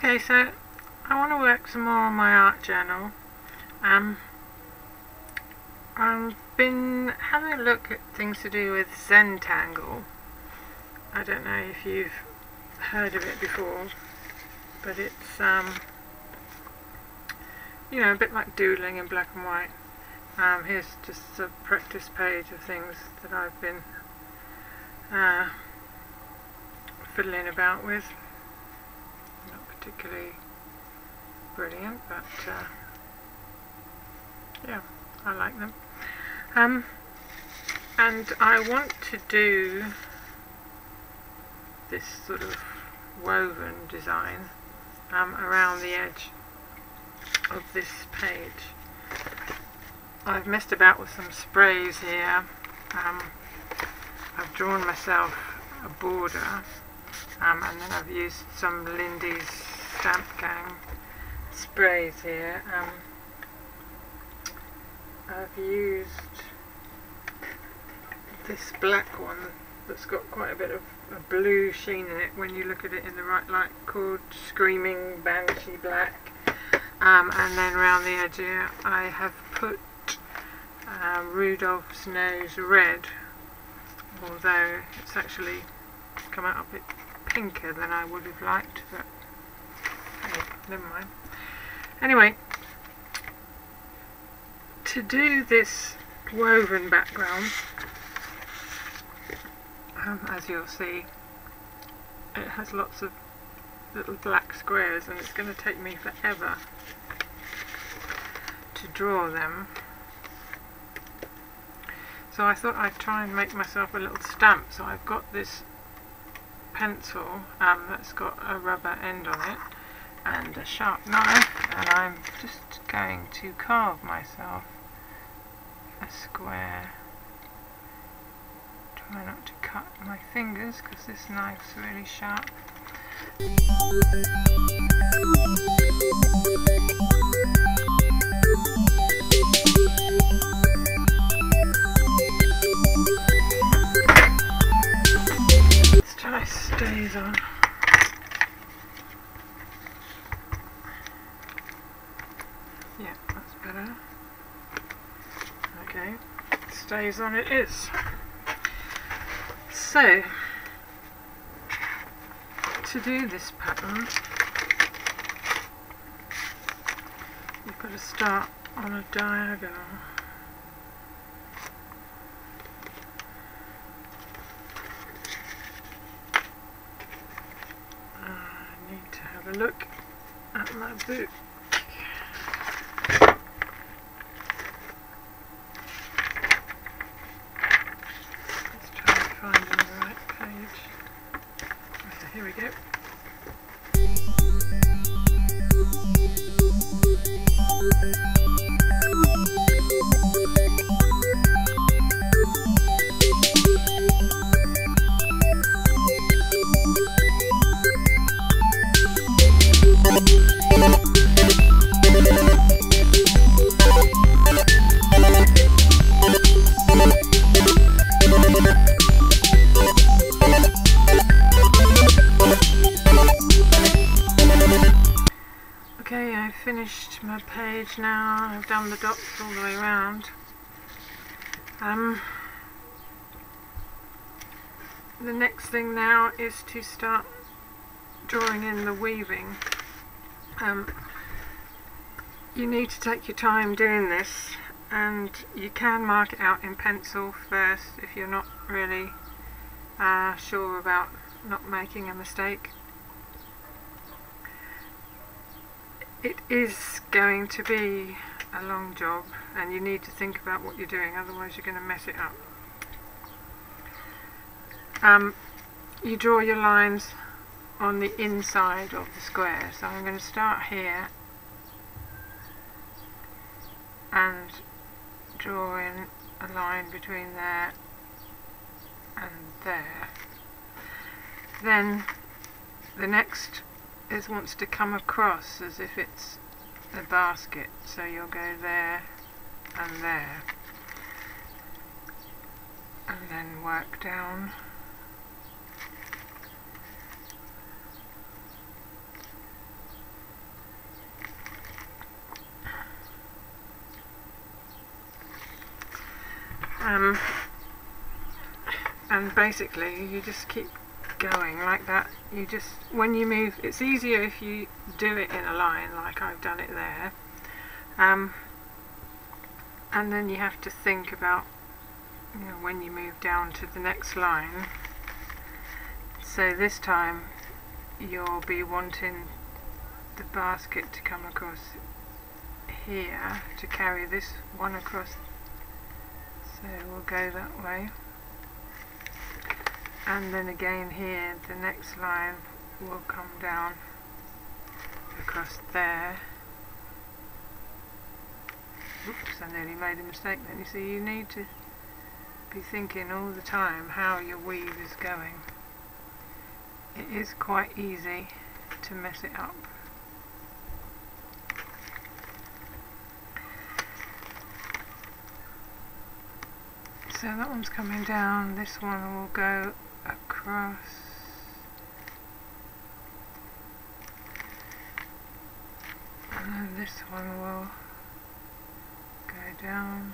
Okay, so I want to work some more on my art journal. I've been having a look at things to do with Zentangle. I don't know if you've heard of it before, but it's you know, a bit like doodling in black and white. Here's just a practice page of things that I've been fiddling about with. Not particularly brilliant, but yeah, I like them. And I want to do this sort of woven design around the edge of this page. I've messed about with some sprays here. I've drawn myself a border, and then I've used some Lindy's Stamp Gang sprays here. I've used this black one that's got quite a bit of a blue sheen in it when you look at it in the right light, called Screaming Banshee Black. And then around the edge here I have put Rudolph's Nose Red, although it's actually come out a bit pinker than I would have liked, but hey, never mind. Anyway, to do this woven background, as you'll see, it has lots of little black squares and it's going to take me forever to draw them. So I thought I'd try and make myself a little stamp. So I've got this pencil that's got a rubber end on it and a sharp knife, and I'm just going to carve myself a square. Try not to cut my fingers because this knife's really sharp. Let's try stays on. Yeah, that's better. Okay, stays on it is. So, to do this pattern, you've got to start on a diagonal. I need to have a look at my book. Here we go. Okay, I've finished my page now. I've done the dots all the way around. The next thing now is to start drawing in the weaving. You need to take your time doing this, and you can mark it out in pencil first if you're not really sure about not making a mistake. It is going to be a long job and you need to think about what you're doing, otherwise you're going to mess it up. You draw your lines on the inside of the square, so I'm going to start here and draw in a line between there and there. Then the next wants to come across as if it's a basket, so you'll go there and there, and then work down And basically you just keep going like that. You just, when you move, it's easier if you do it in a line like I've done it there, and then you have to think about, you know, when you move down to the next line. So this time you'll be wanting the basket to come across here to carry this one across, so we'll go that way. And then again here, the next line will come down across there. Oops, I nearly made a mistake then. You see, you need to be thinking all the time how your weave is going. It is quite easy to mess it up. So that one's coming down, this one will go across, and then this one will go down.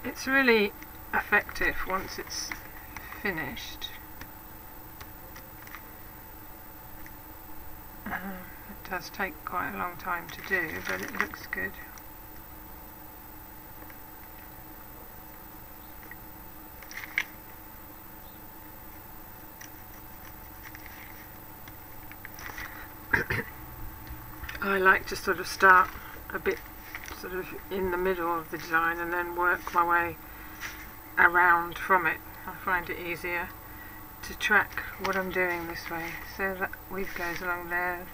It's really effective once it's finished. It does take quite a long time to do, but it looks good. I like to sort of start a bit sort of in the middle of the design and then work my way around from it. I find it easier to track what I'm doing this way. So that weave goes along there,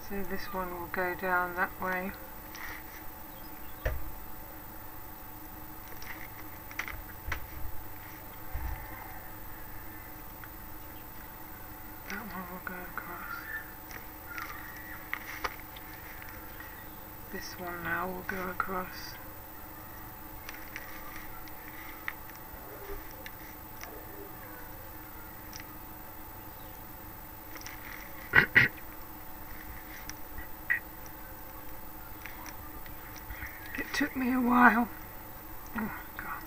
so this one will go down that way. That one will go across. This one now will go across. It took me a while. Oh God.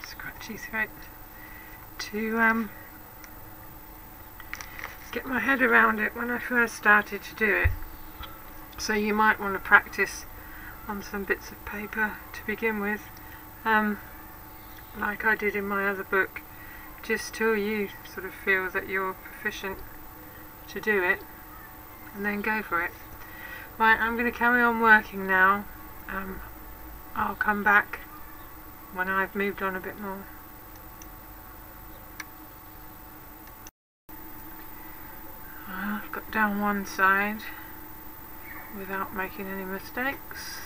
Scratchy throat. To get my head around it when I first started to do it. So you might want to practice on some bits of paper to begin with, like I did in my other book, just till you sort of feel that you're proficient to do it, and then go for it. Right, I'm going to carry on working now. I'll come back when I've moved on a bit more. I've got down one side without making any mistakes.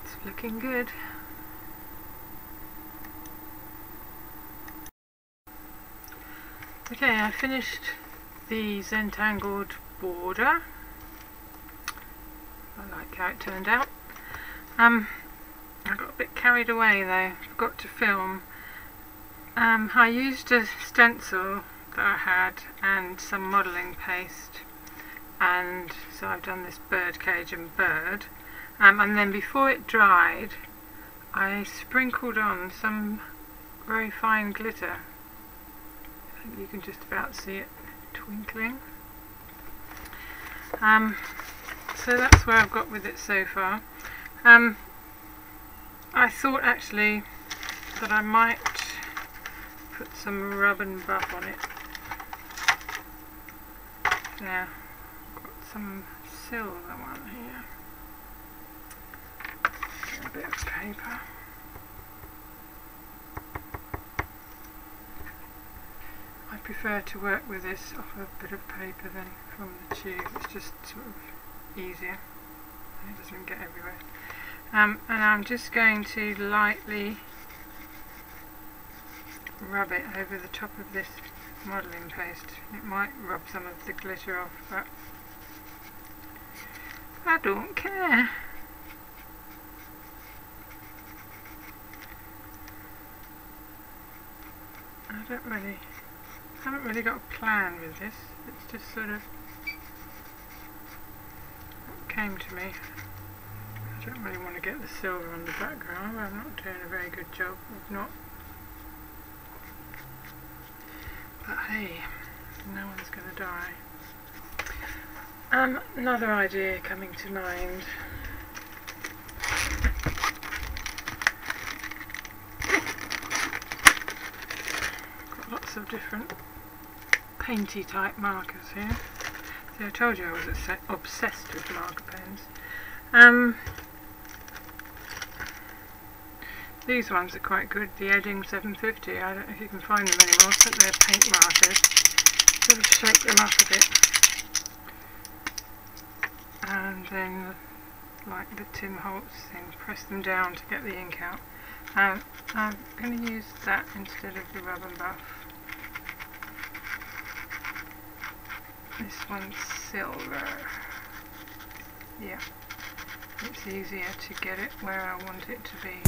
It's looking good. Okay, I finished the Zentangled border. I like how it turned out. I got a bit carried away though, forgot to film. I used a stencil that I had and some modelling paste, and so I've done this bird cage and bird, and then before it dried I sprinkled on some very fine glitter. I think you can just about see it twinkling. So that's where I've got with it so far. I thought actually that I might put some rub and buff on it. Now, I've got some silver one here. Get a bit of paper. I prefer to work with this off a bit of paper than from the tube. It's just sort of easier. It doesn't get everywhere. And I'm just going to lightly rub it over the top of this modelling paste. It might rub some of the glitter off, but I don't care. I don't really haven't really got a plan with this. It's just sort of what came to me. I don't really want to get the silver on the background. I'm not doing a very good job of not. But hey, no one's going to die. Another idea coming to mind. Got lots of different painty type markers here. See, I told you I was obsessed with marker pens. These ones are quite good. The Edding 750. I don't know if you can find them anymore. I think they're paint markers. Sort of shake them up a bit. And then, like the Tim Holtz thing, press them down to get the ink out. I'm going to use that instead of the Rub and Buff. This one's silver. Yeah, it's easier to get it where I want it to be.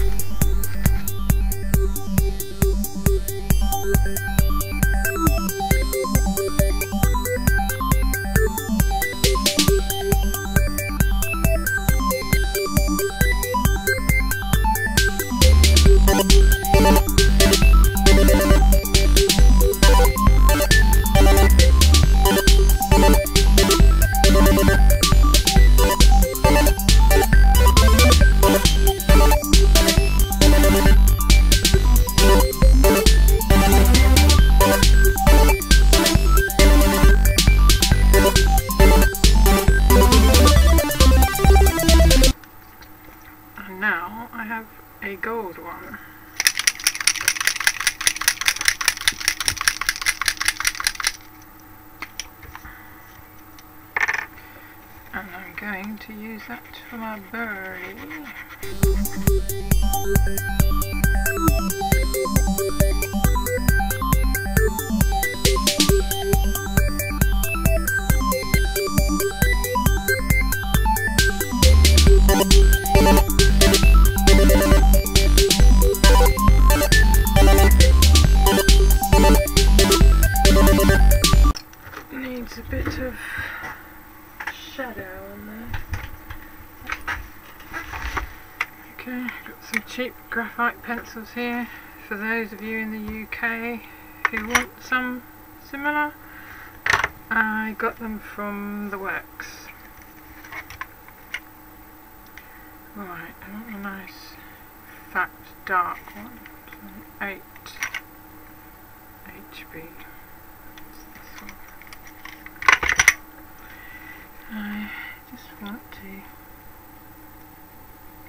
Now I have a gold one. And I'm going to use that for my birdie. Needs a bit of shadow on there. Okay, got some cheap graphite pencils here for those of you in the UK who want some similar. I got them from the Works. Right, I want a nice fat dark one. So 8 HB. I just want to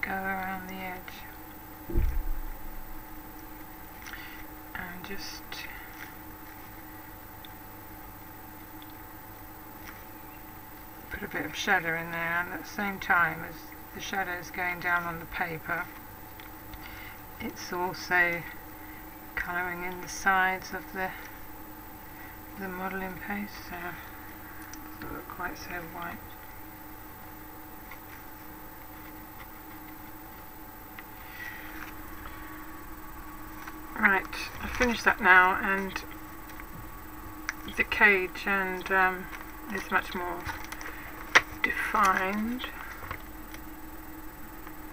go around the edge and just put a bit of shadow in there, and at the same time as the shadow is going down on the paper, it's also colouring in the sides of the modelling paste, so it doesn't look quite so white. Right, I've finished that now, and the cage and is much more defined.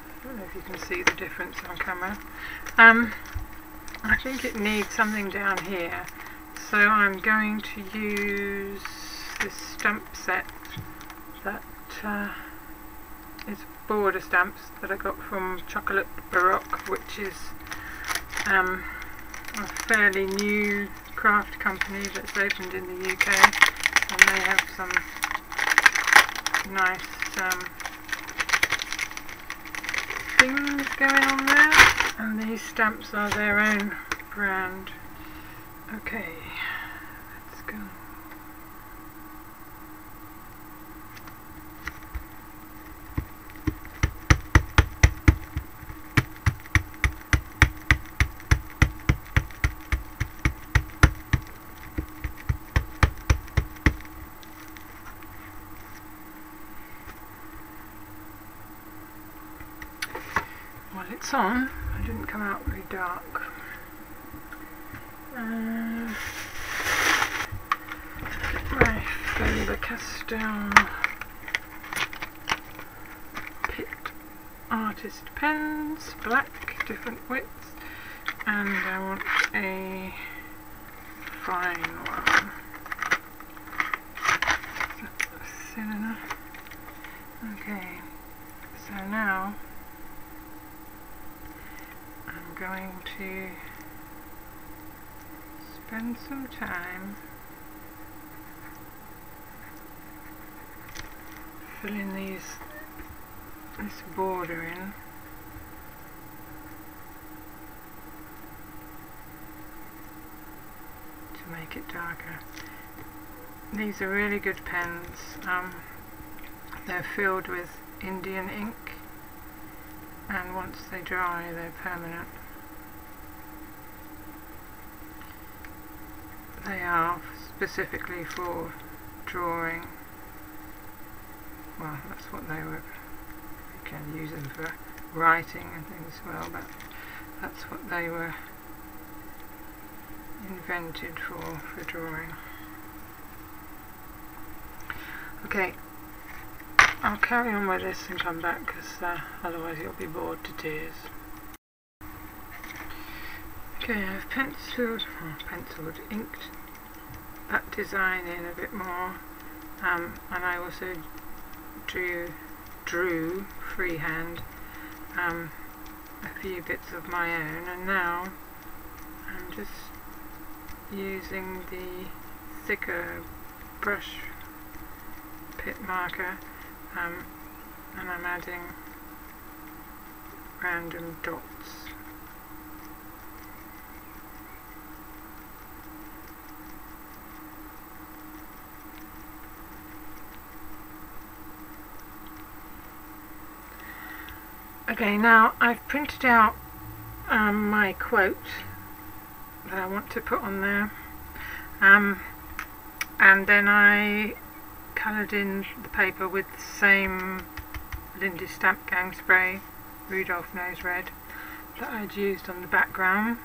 I don't know if you can see the difference on camera. I think it needs something down here, so I'm going to use this stamp set that is border stamps that I got from Chocolate Baroque, which is a fairly new craft company that's opened in the UK, and they have some nice things going on there, and these stamps are their own brand. Okay, let's go. Well, it's on. It didn't come out very dark. Faber-Castell Pitt Artist pens, black, different widths, and I want a fine one. That's thin enough. Okay, so now I'm going to spend some time filling this border in. To make it darker. These are really good pens. They're filled with Indian ink, and once they dry they're permanent. They are specifically for drawing. Well, that's what they were. You can use them for writing and things as well, but that's what they were invented for drawing. Okay, I'll carry on with this and come back, because otherwise you'll be bored to tears. Okay, I've penciled, inked that design in a bit more, and I also drew freehand a few bits of my own, and now I'm just using the thicker brush Pitt marker, and I'm adding random dots. Okay, now I've printed out my quote that I want to put on there, and then I coloured in the paper with the same Lindy Stamp Gang spray, Rudolph Knows Red, that I'd used on the background,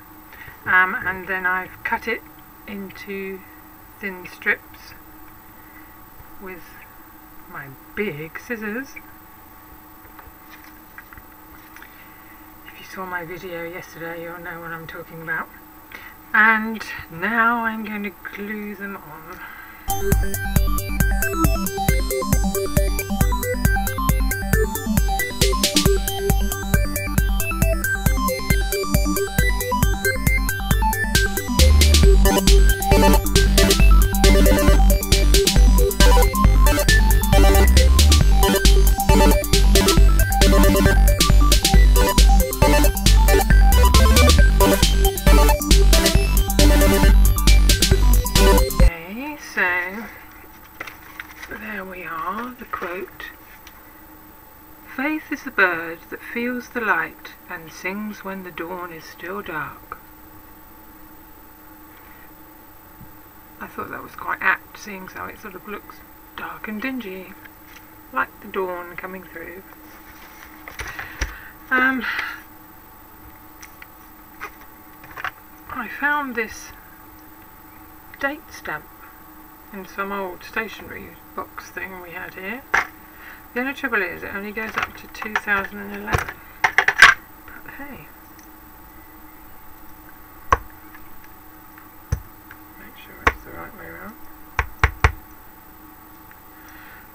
and then I've cut it into thin strips with my big scissors. If you saw my video yesterday, you'll know what I'm talking about. And now I'm going to glue them on. There we are, the quote. Faith is the bird that feels the light and sings when the dawn is still dark. I thought that was quite apt, seeing how it sort of looks dark and dingy, like the dawn coming through. I found this date stamp in some old stationery box thing we had here. The only trouble is it only goes up to 2011. But hey, make sure it's the right way around.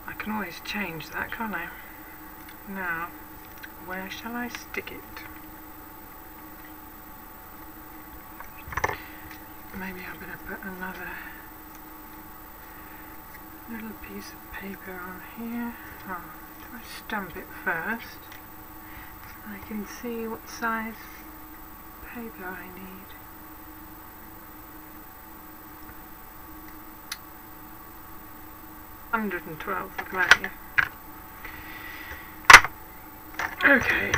I can always change that, can't I? Now, where shall I stick it? Maybe I'm going to put another little piece of paper on here. Oh, do I stamp it first? So I can see what size paper I need. (112th of May). Okay.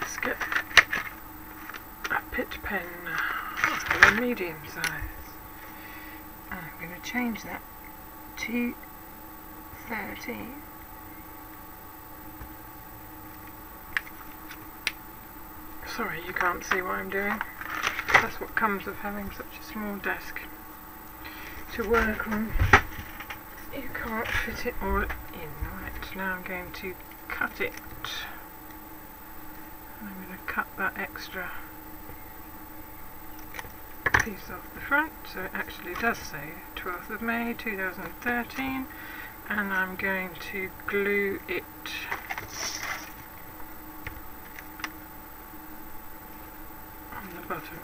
Let's get a Pitt pen of a medium size. I'm going to change that to 13. Sorry, you can't see what I'm doing. That's what comes of having such a small desk. to work on. You can't fit it all in. Right, now I'm going to cut it. I'm going to cut that extra piece off the front, so it actually does say 12th of May 2013, and I'm going to glue it on the bottom.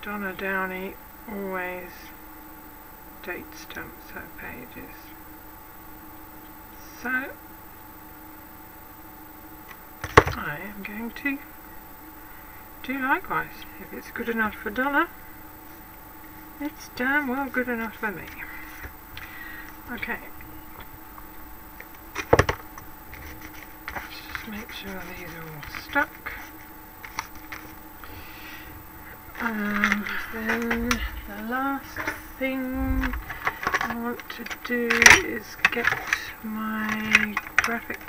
Donna Downey always date stamps her pages. So I am going to do likewise. If it's good enough for Donna, it's damn well good enough for me. Okay. Let's just make sure these are all stuck. And then the last thing I want to do is get my graphic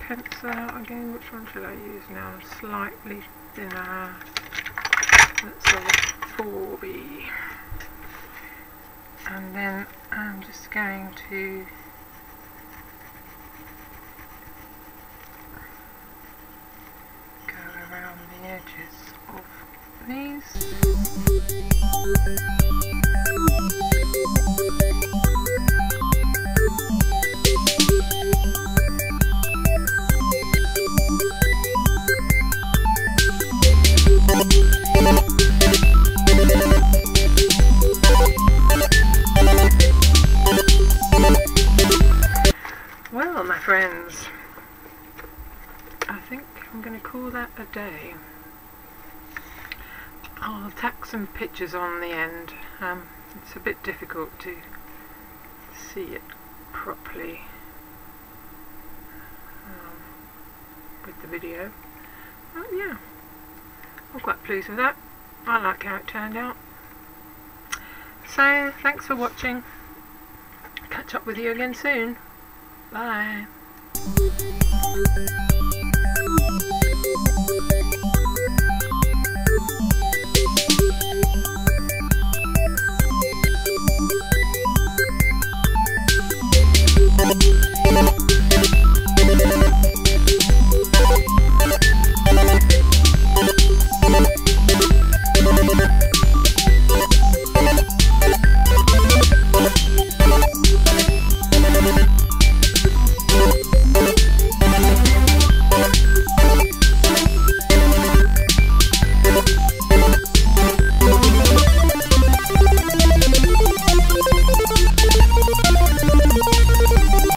pencil out again. Which one should I use now? Slightly thinner. Let's say 4B. And then I'm just going to go around the edges of these. Well, my friends, I think I'm going to call that a day. I'll tack some pictures on the end. It's a bit difficult to see it properly with the video. But yeah, I'm quite pleased with that. I like how it turned out. So, thanks for watching. Catch up with you again soon. Bye.